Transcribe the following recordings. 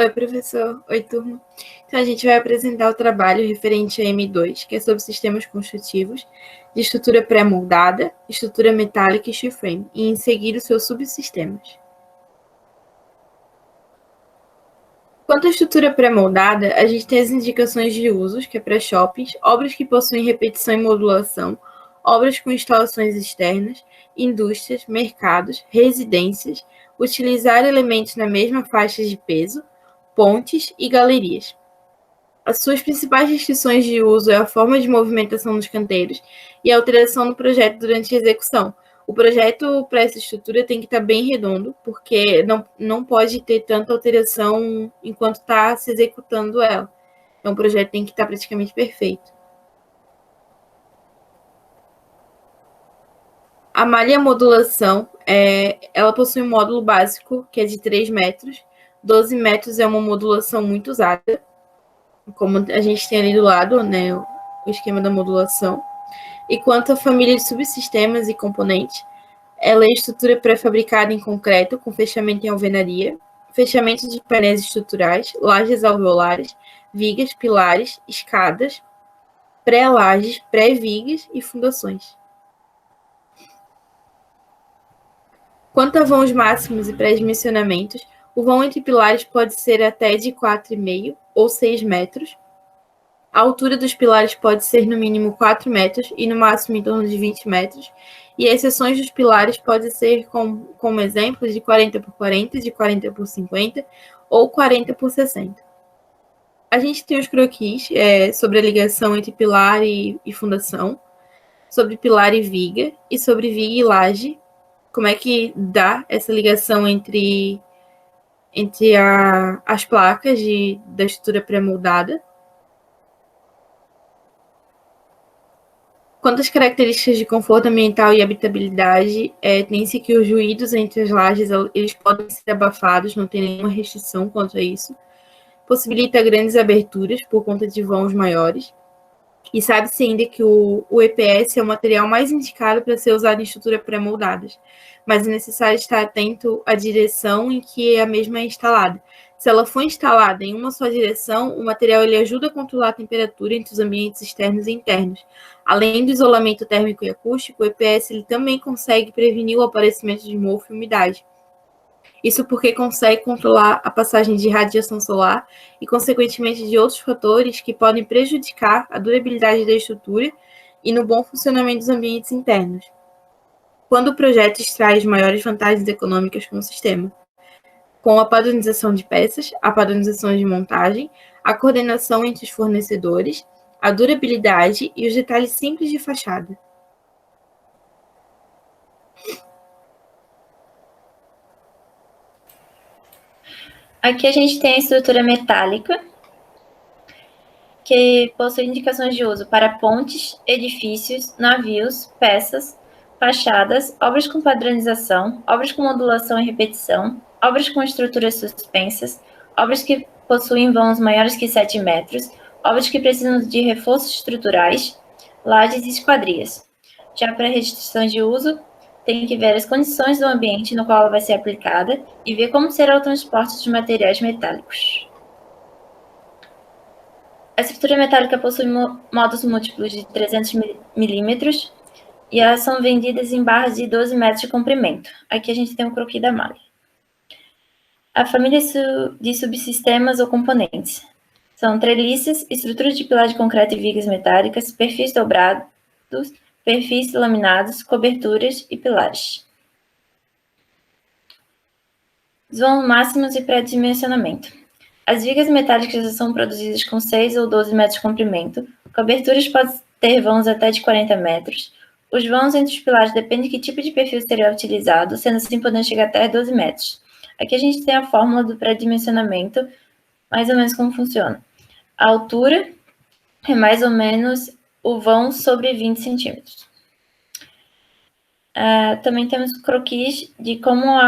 Oi, professor. Oi, turma. Então, a gente vai apresentar o trabalho referente a M2, que é sobre sistemas construtivos de estrutura pré-moldada, estrutura metálica e steel frame, e em seguir os seus subsistemas. Quanto à estrutura pré-moldada, a gente tem as indicações de usos, que é para shoppings, obras que possuem repetição e modulação, obras com instalações externas, indústrias, mercados, residências, utilizar elementos na mesma faixa de peso, pontes e galerias. As suas principais restrições de uso é a forma de movimentação dos canteiros e a alteração do projeto durante a execução. O projeto para essa estrutura tem que estar bem redondo, porque não pode ter tanta alteração enquanto está se executando ela. Então, o projeto tem que estar praticamente perfeito. A malha modulação, ela possui um módulo básico, que é de 3 metros. 12 metros é uma modulação muito usada, como a gente tem ali do lado, né, o esquema da modulação. E quanto à família de subsistemas e componentes, ela é estrutura pré-fabricada em concreto, com fechamento em alvenaria, fechamento de painéis estruturais, lajes alveolares, vigas, pilares, escadas, pré-lajes, pré-vigas e fundações. Quanto a vãos máximos e pré-dimensionamentos, o vão entre pilares pode ser até de 4,5 ou 6 metros. A altura dos pilares pode ser no mínimo 4 metros e no máximo em torno de 20 metros, e as seções dos pilares podem ser como exemplos de 40 por 40, de 40 por 50 ou 40 por 60. A gente tem os croquis sobre a ligação entre pilar e fundação, sobre pilar e viga, e sobre viga e laje, como é que dá essa ligação entre as placas da estrutura pré-moldada. Quanto às características de conforto ambiental e habitabilidade, tem-se que os ruídos entre as lajes eles podem ser abafados, não tem nenhuma restrição quanto a isso. Possibilita grandes aberturas por conta de vãos maiores. E sabe-se ainda que o EPS é o material mais indicado para ser usado em estrutura pré-moldadas, mas é necessário estar atento à direção em que a mesma é instalada. Se ela for instalada em uma só direção, o material ele ajuda a controlar a temperatura entre os ambientes externos e internos. Além do isolamento térmico e acústico, o EPS ele também consegue prevenir o aparecimento de mofo e umidade. Isso porque consegue controlar a passagem de radiação solar e, consequentemente, de outros fatores que podem prejudicar a durabilidade da estrutura e no bom funcionamento dos ambientes internos, quando o projeto extrai maiores vantagens econômicas com o sistema, com a padronização de peças, a padronização de montagem, a coordenação entre os fornecedores, a durabilidade e os detalhes simples de fachada. Aqui a gente tem a estrutura metálica, que possui indicações de uso para pontes, edifícios, navios, peças, fachadas, obras com padronização, obras com modulação e repetição, obras com estruturas suspensas, obras que possuem vãos maiores que 7 metros, obras que precisam de reforços estruturais, lajes e esquadrias. Já para restrições de uso, tem que ver as condições do ambiente no qual ela vai ser aplicada e ver como será o transporte de materiais metálicos. A estrutura metálica possui modos múltiplos de 300 milímetros e elas são vendidas em barras de 12 metros de comprimento. Aqui a gente tem um croquis da malha. A família de subsistemas ou componentes são treliças, estruturas de pilar de concreto e vigas metálicas, perfis dobrados, perfis laminados, coberturas e pilares. Vãos máximos e pré-dimensionamento. As vigas metálicas são produzidas com 6 ou 12 metros de comprimento. Coberturas podem ter vãos até de 40 metros. Os vãos entre os pilares dependem de que tipo de perfil será utilizado, sendo assim podendo chegar até 12 metros. Aqui a gente tem a fórmula do pré-dimensionamento, mais ou menos como funciona. A altura é mais ou menos o vão sobre 20 centímetros. Também temos croquis de como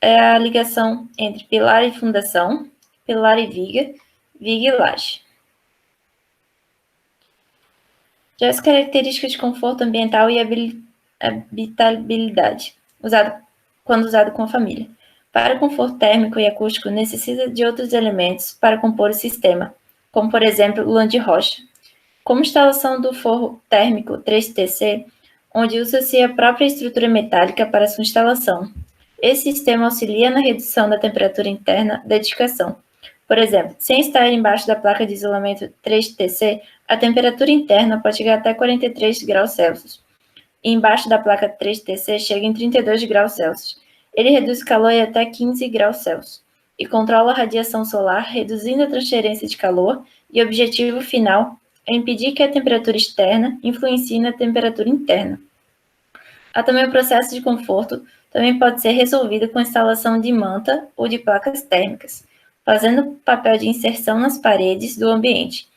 é a ligação entre pilar e fundação, pilar e viga e laje. Já as características de conforto ambiental e habitabilidade, quando usado com a família. Para conforto térmico e acústico, necessita de outros elementos para compor o sistema, como, por exemplo, lã de rocha. Como instalação do forro térmico 3TC, onde usa-se a própria estrutura metálica para sua instalação. Esse sistema auxilia na redução da temperatura interna da edificação. Por exemplo, sem estar embaixo da placa de isolamento 3TC, a temperatura interna pode chegar até 43 graus Celsius. E embaixo da placa 3TC chega em 32 graus Celsius. Ele reduz o calor em até 15 graus Celsius e controla a radiação solar, reduzindo a transferência de calor, e o objetivo final é impedir que a temperatura externa influencie na temperatura interna. Há também o processo de conforto, também pode ser resolvido com a instalação de manta ou de placas térmicas, fazendo papel de inserção nas paredes do ambiente.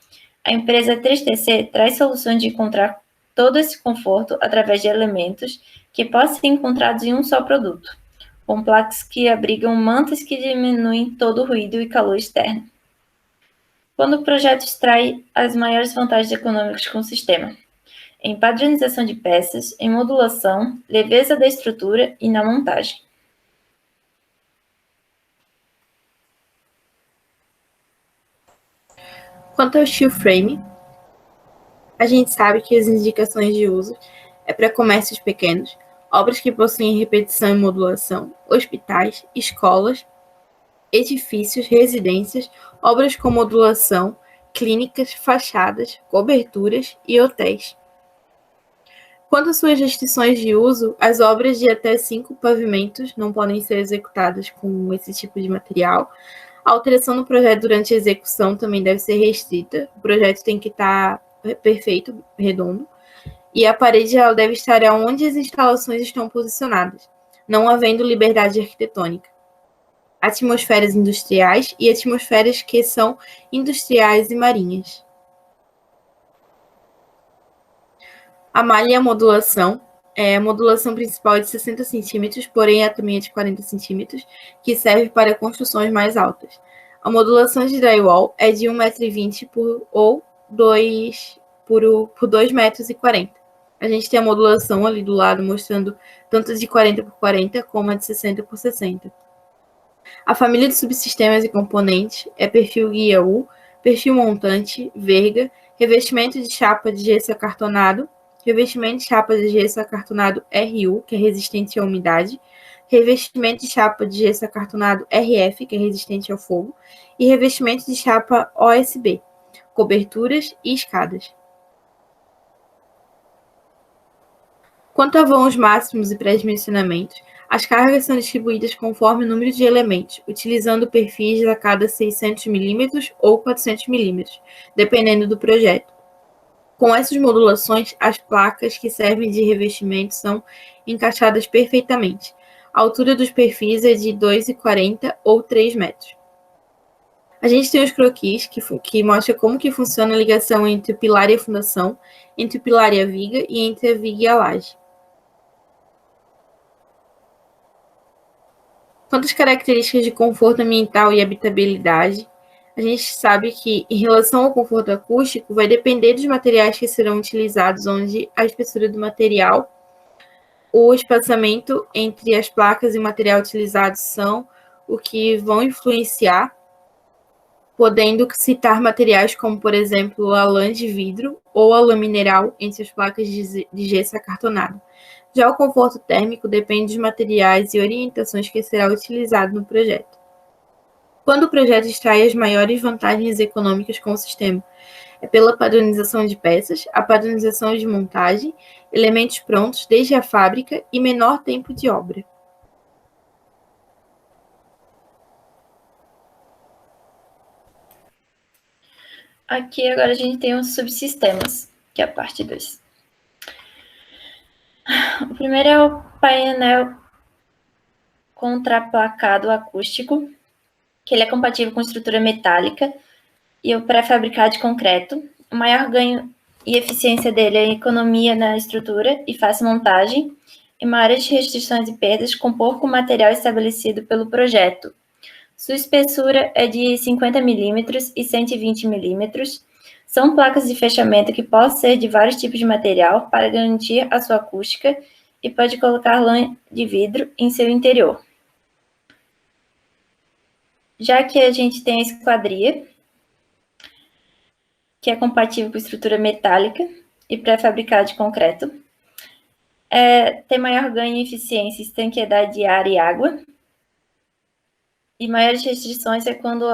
A empresa 3TC traz soluções de encontrar todo esse conforto através de elementos que podem ser encontrados em um só produto, com placas que abrigam mantas que diminuem todo o ruído e calor externo. Quando o projeto extrai as maiores vantagens econômicas com o sistema? Em padronização de peças, em modulação, leveza da estrutura e na montagem. Quanto ao steel frame, a gente sabe que as indicações de uso é para comércios pequenos, obras que possuem repetição e modulação, hospitais, escolas, edifícios, residências, obras com modulação, clínicas, fachadas, coberturas e hotéis. Quanto às suas restrições de uso, as obras de até 5 pavimentos não podem ser executadas com esse tipo de material. A alteração do projeto durante a execução também deve ser restrita. O projeto tem que estar perfeito, redondo. E a parede ela deve estar onde as instalações estão posicionadas, não havendo liberdade arquitetônica. Atmosferas industriais e atmosferas que são industriais e marinhas. A malha e a modulação. A modulação principal é de 60 centímetros, porém a também é de 40 centímetros, que serve para construções mais altas. A modulação de drywall é de 1,20 m ou 2,40 m. A gente tem a modulação ali do lado mostrando tanto de 40 por 40 como a de 60 por 60. A família de subsistemas e componentes é perfil guia U, perfil montante, verga, revestimento de chapa de gesso acartonado, revestimento de chapa de gesso acartonado RU, que é resistente à umidade, revestimento de chapa de gesso acartonado RF, que é resistente ao fogo, e revestimento de chapa OSB, coberturas e escadas. Quanto a vãos máximos e pré-dimensionamentos, as cargas são distribuídas conforme o número de elementos, utilizando perfis a cada 600 mm ou 400 mm, dependendo do projeto. Com essas modulações, as placas que servem de revestimento são encaixadas perfeitamente. A altura dos perfis é de 2,40 ou 3 metros. A gente tem os croquis, que mostra como que funciona a ligação entre o pilar e a fundação, entre o pilar e a viga e entre a viga e a laje. Quanto às características de conforto ambiental e habitabilidade, a gente sabe que, em relação ao conforto acústico, vai depender dos materiais que serão utilizados, onde a espessura do material, o espaçamento entre as placas e o material utilizado são o que vão influenciar, podendo citar materiais como, por exemplo, a lã de vidro ou a lã mineral entre as placas de gesso acartonado. Já o conforto térmico depende dos materiais e orientações que será utilizado no projeto. Quando o projeto extrai as maiores vantagens econômicas com o sistema? É pela padronização de peças, a padronização de montagem, elementos prontos desde a fábrica e menor tempo de obra. Aqui agora a gente tem os subsistemas, que é a parte 2. O primeiro é o painel contraplacado acústico, que ele é compatível com estrutura metálica e o pré-fabricado de concreto. O maior ganho e eficiência dele é a economia na estrutura e fácil montagem, e maiores restrições e perdas com pouco material estabelecido pelo projeto. Sua espessura é de 50 mm e 120 mm. São placas de fechamento que podem ser de vários tipos de material para garantir a sua acústica e pode colocar lã de vidro em seu interior. Já que a gente tem a esquadria, que é compatível com estrutura metálica e pré-fabricada de concreto, tem maior ganho em eficiência, estanqueidade de ar e água, e maiores restrições é quando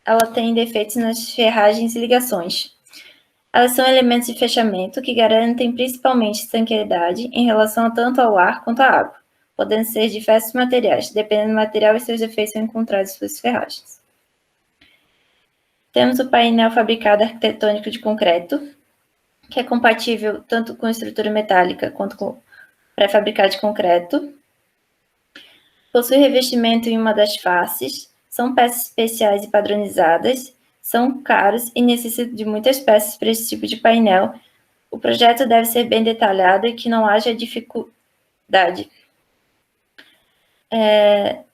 ela tem defeitos nas ferragens e ligações. Elas são elementos de fechamento que garantem principalmente estanqueidade em relação tanto ao ar quanto à água, podendo ser diversos materiais, dependendo do material e seus defeitos são encontrados em suas ferragens. Temos o painel fabricado arquitetônico de concreto, que é compatível tanto com estrutura metálica quanto com pré-fabricado de concreto. Possui revestimento em uma das faces, são peças especiais e padronizadas, são caros e necessitam de muitas peças para esse tipo de painel. O projeto deve ser bem detalhado e que não haja dificuldade.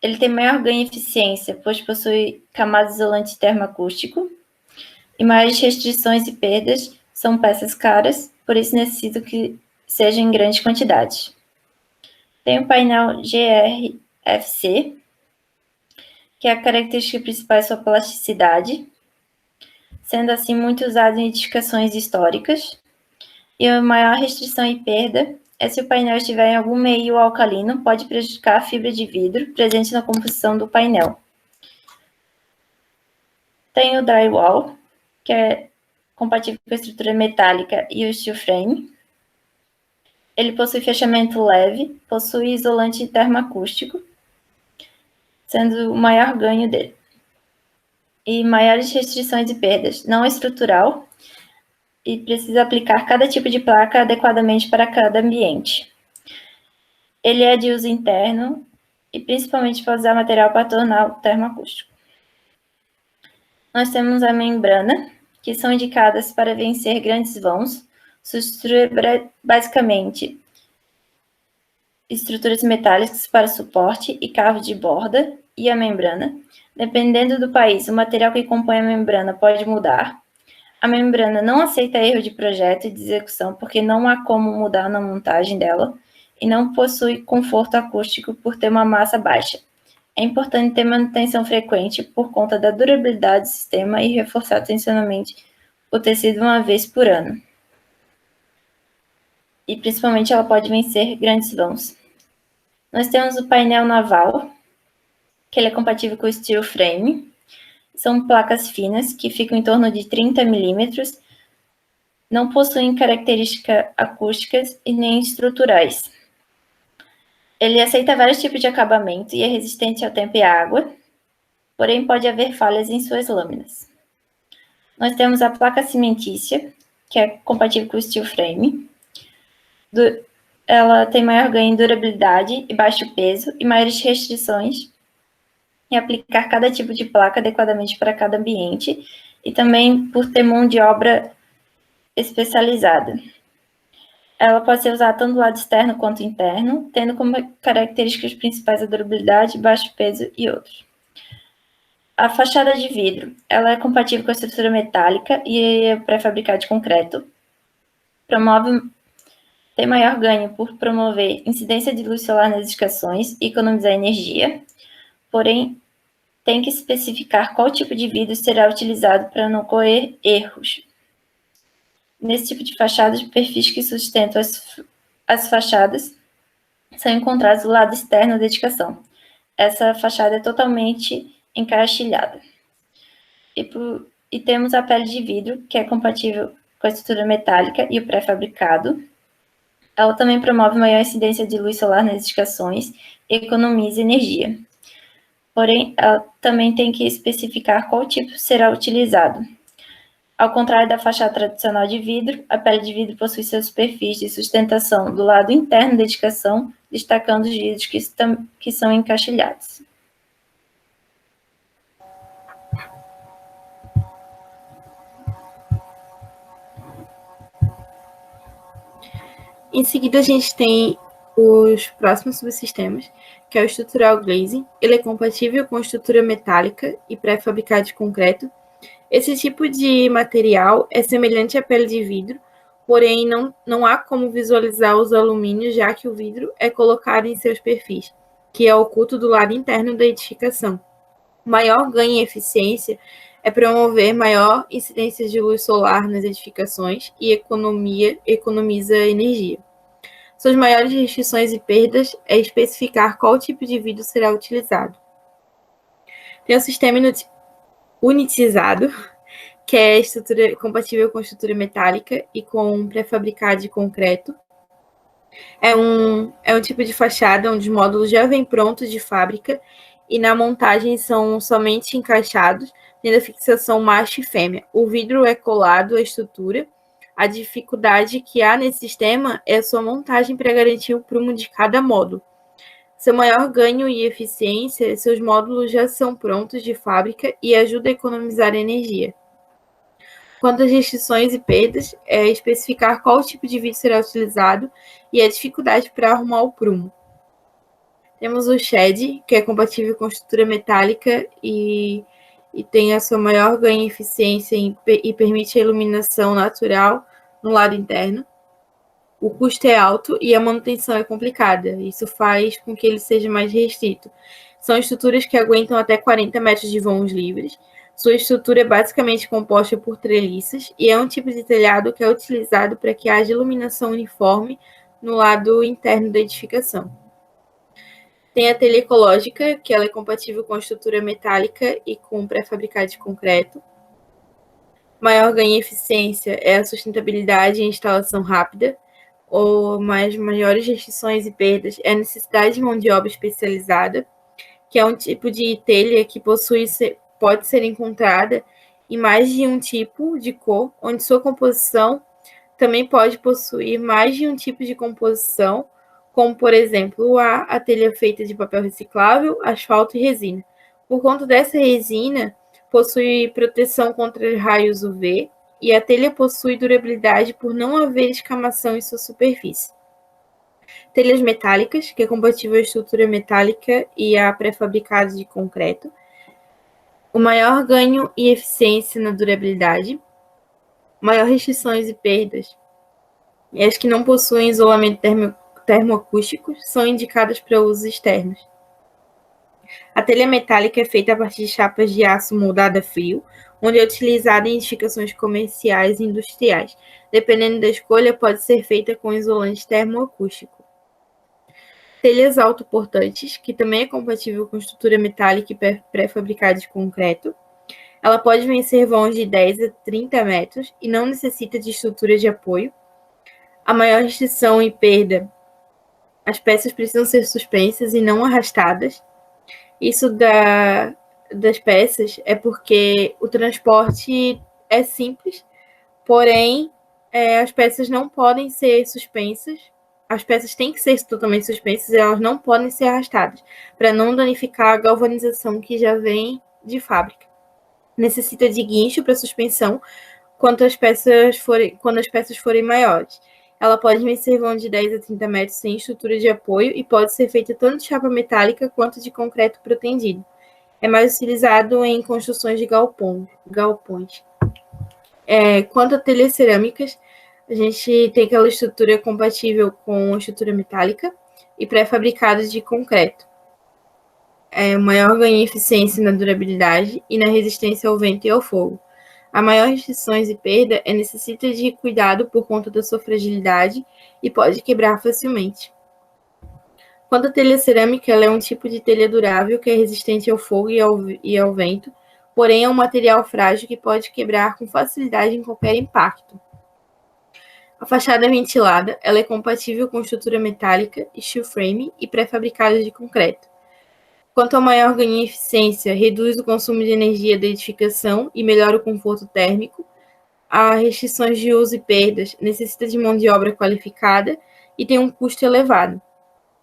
Ele tem maior ganho em eficiência, pois possui camada isolante termoacústico e maiores restrições e perdas, são peças caras, por isso necessito que seja em grande quantidade. Tem o painel GRFC, que a característica principal é sua plasticidade, sendo assim muito usado em edificações históricas. E a maior restrição e perda é se o painel estiver em algum meio alcalino, pode prejudicar a fibra de vidro presente na composição do painel. Tem o drywall, que é compatível com a estrutura metálica e o steel frame. Ele possui fechamento leve, possui isolante termoacústico, sendo o maior ganho dele. E maiores restrições e perdas, não estrutural, e precisa aplicar cada tipo de placa adequadamente para cada ambiente. Ele é de uso interno e principalmente para usar material para tornar o termoacústico. Nós temos a membrana, que são indicadas para vencer grandes vãos. Sua estrutura é basicamente estruturas metálicas para suporte e cabo de borda e a membrana. Dependendo do país, o material que compõe a membrana pode mudar. A membrana não aceita erro de projeto e de execução, porque não há como mudar na montagem dela, e não possui conforto acústico por ter uma massa baixa. É importante ter manutenção frequente por conta da durabilidade do sistema e reforçar tensionalmente o tecido uma vez por ano. E principalmente ela pode vencer grandes vãos. Nós temos o painel naval, que ele é compatível com o steel frame. São placas finas que ficam em torno de 30 milímetros, não possuem características acústicas e nem estruturais. Ele aceita vários tipos de acabamento e é resistente ao tempo e à água, porém pode haver falhas em suas lâminas. Nós temos a placa cimentícia, que é compatível com o steel frame. Ela tem maior ganho em durabilidade e baixo peso e maiores restrições em aplicar cada tipo de placa adequadamente para cada ambiente e também por ter mão de obra especializada. Ela pode ser usada tanto do lado externo quanto interno, tendo como características principais a durabilidade, baixo peso e outros. A fachada de vidro, ela é compatível com a estrutura metálica e é pré-fabricada de concreto. Tem maior ganho por promover incidência de luz solar nas edificações e economizar energia. Porém, tem que especificar qual tipo de vidro será utilizado para não ocorrer erros. Nesse tipo de fachada, os perfis que sustentam as fachadas são encontrados do lado externo da edificação. Essa fachada é totalmente encaixilhada. E temos a pele de vidro, que é compatível com a estrutura metálica e o pré-fabricado. Ela também promove maior incidência de luz solar nas edificações e economiza energia. Porém, ela também tem que especificar qual tipo será utilizado. Ao contrário da fachada tradicional de vidro, a pele de vidro possui seus perfis de sustentação do lado interno da edificação, destacando os vidros que são encaixilhados. Em seguida, a gente tem os próximos subsistemas, que é o estrutural glazing. Ele é compatível com estrutura metálica e pré-fabricado de concreto. Esse tipo de material é semelhante à pele de vidro, porém não há como visualizar os alumínios, já que o vidro é colocado em seus perfis, que é oculto do lado interno da edificação. O maior ganho em eficiência é promover maior incidência de luz solar nas edificações e economiza energia. Suas maiores restrições e perdas é especificar qual tipo de vidro será utilizado. Tem o sistema unitizado, que é estrutura compatível com estrutura metálica e com pré-fabricado de concreto. É um tipo de fachada onde os módulos já vêm prontos de fábrica e na montagem são somente encaixados, tendo a fixação macho e fêmea. O vidro é colado à estrutura. A dificuldade que há nesse sistema é a sua montagem para garantir o prumo de cada módulo. Seu maior ganho e eficiência, seus módulos já são prontos de fábrica e ajuda a economizar energia. Quanto às restrições e perdas, é especificar qual tipo de vidro será utilizado e a dificuldade para arrumar o prumo. Temos o shed, que é compatível com estrutura metálica e tem a sua maior ganho em eficiência e permite a iluminação natural no lado interno. O custo é alto e a manutenção é complicada. Isso faz com que ele seja mais restrito. São estruturas que aguentam até 40 metros de vãos livres. Sua estrutura é basicamente composta por treliças e é um tipo de telhado que é utilizado para que haja iluminação uniforme no lado interno da edificação. Tem a telha ecológica, que ela é compatível com a estrutura metálica e com pré-fabricado de concreto. Maior ganho em eficiência é a sustentabilidade e a instalação rápida. Ou maiores restrições e perdas é a necessidade de mão de obra especializada, que é um tipo de telha que pode ser encontrada em mais de um tipo de cor, onde sua composição também pode possuir mais de um tipo de composição, como, por exemplo, a telha feita de papel reciclável, asfalto e resina. Por conta dessa resina, possui proteção contra raios UV, e a telha possui durabilidade por não haver escamação em sua superfície. Telhas metálicas, que é compatível à estrutura metálica e a pré-fabricados de concreto. O maior ganho e eficiência na durabilidade. Maior restrições e perdas. E as que não possuem isolamento termoacústico são indicadas para usos externos. A telha metálica é feita a partir de chapas de aço moldada a frio, onde é utilizada em edificações comerciais e industriais. Dependendo da escolha, pode ser feita com isolante termoacústico. Telhas autoportantes, que também é compatível com estrutura metálica e pré-fabricada de concreto. Ela pode vencer vãos de 10 a 30 metros e não necessita de estrutura de apoio. A maior restrição e perda, as peças precisam ser suspensas e não arrastadas. Isso das peças é porque o transporte é simples, porém as peças não podem ser suspensas. As peças têm que ser totalmente suspensas e elas não podem ser arrastadas, para não danificar a galvanização que já vem de fábrica. Necessita de guincho para suspensão quando as peças forem maiores. Ela pode vencer vão de 10 a 30 metros sem estrutura de apoio e pode ser feita tanto de chapa metálica quanto de concreto protendido. É mais utilizado em construções de galpões. Quanto a telhas cerâmicas, a gente tem aquela estrutura compatível com a estrutura metálica e pré-fabricados de concreto. Maior ganho em eficiência na durabilidade e na resistência ao vento e ao fogo. A maior restrições e perda necessita de cuidado por conta da sua fragilidade e pode quebrar facilmente. Quanto à telha cerâmica, ela é um tipo de telha durável que é resistente ao fogo e ao vento, porém é um material frágil que pode quebrar com facilidade em qualquer impacto. A fachada ventilada, ela é compatível com estrutura metálica, steel frame e pré-fabricada de concreto. Quanto ao maior ganho em eficiência, reduz o consumo de energia da edificação e melhora o conforto térmico. Há restrições de uso e perdas, necessita de mão de obra qualificada e tem um custo elevado.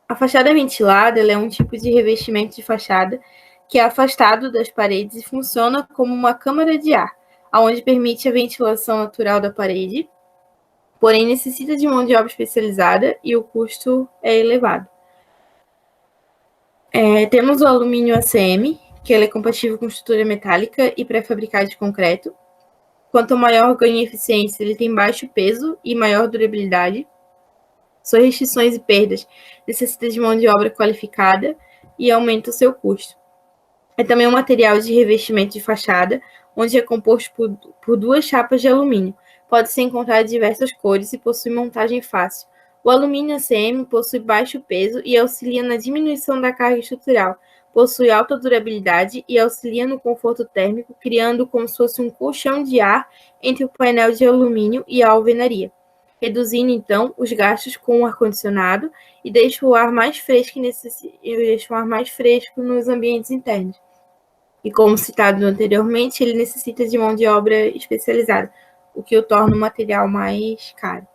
A fachada ventilada ela é um tipo de revestimento de fachada que é afastado das paredes e funciona como uma câmara de ar, onde permite a ventilação natural da parede, porém necessita de mão de obra especializada e o custo é elevado. Temos o alumínio ACM, que ele é compatível com estrutura metálica e pré-fabricado de concreto. Quanto maior ganho em eficiência, ele tem baixo peso e maior durabilidade. Suas restrições e perdas necessita de mão de obra qualificada e aumenta o seu custo. É também um material de revestimento de fachada, onde é composto por duas chapas de alumínio. Pode ser encontrado de diversas cores e possui montagem fácil. O alumínio ACM possui baixo peso e auxilia na diminuição da carga estrutural. Possui alta durabilidade e auxilia no conforto térmico, criando como se fosse um colchão de ar entre o painel de alumínio e a alvenaria, reduzindo então os gastos com o ar-condicionado e deixa o ar mais fresco nos ambientes internos. E como citado anteriormente, ele necessita de mão de obra especializada, o que o torna um material mais caro.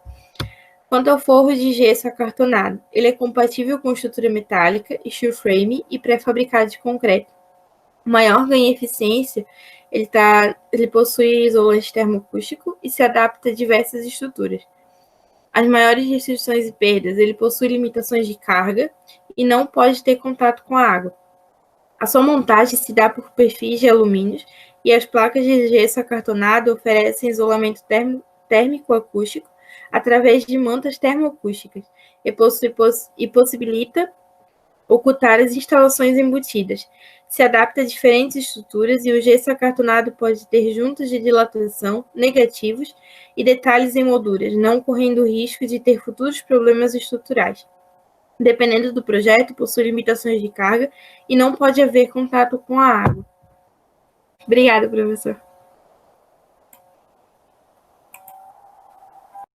Quanto ao forro de gesso acartonado, ele é compatível com estrutura metálica, steel frame e pré-fabricado de concreto. O maior ganho em eficiência, ele possui isolante termoacústico e se adapta a diversas estruturas. As maiores restrições e perdas, ele possui limitações de carga e não pode ter contato com a água. A sua montagem se dá por perfis de alumínio e as placas de gesso acartonado oferecem isolamento térmico acústico através de mantas termoacústicas e possibilita ocultar as instalações embutidas. Se adapta a diferentes estruturas e o gesso acartonado pode ter juntas de dilatação negativos e detalhes em molduras, não correndo o risco de ter futuros problemas estruturais. Dependendo do projeto, possui limitações de carga e não pode haver contato com a água. Obrigada, professor.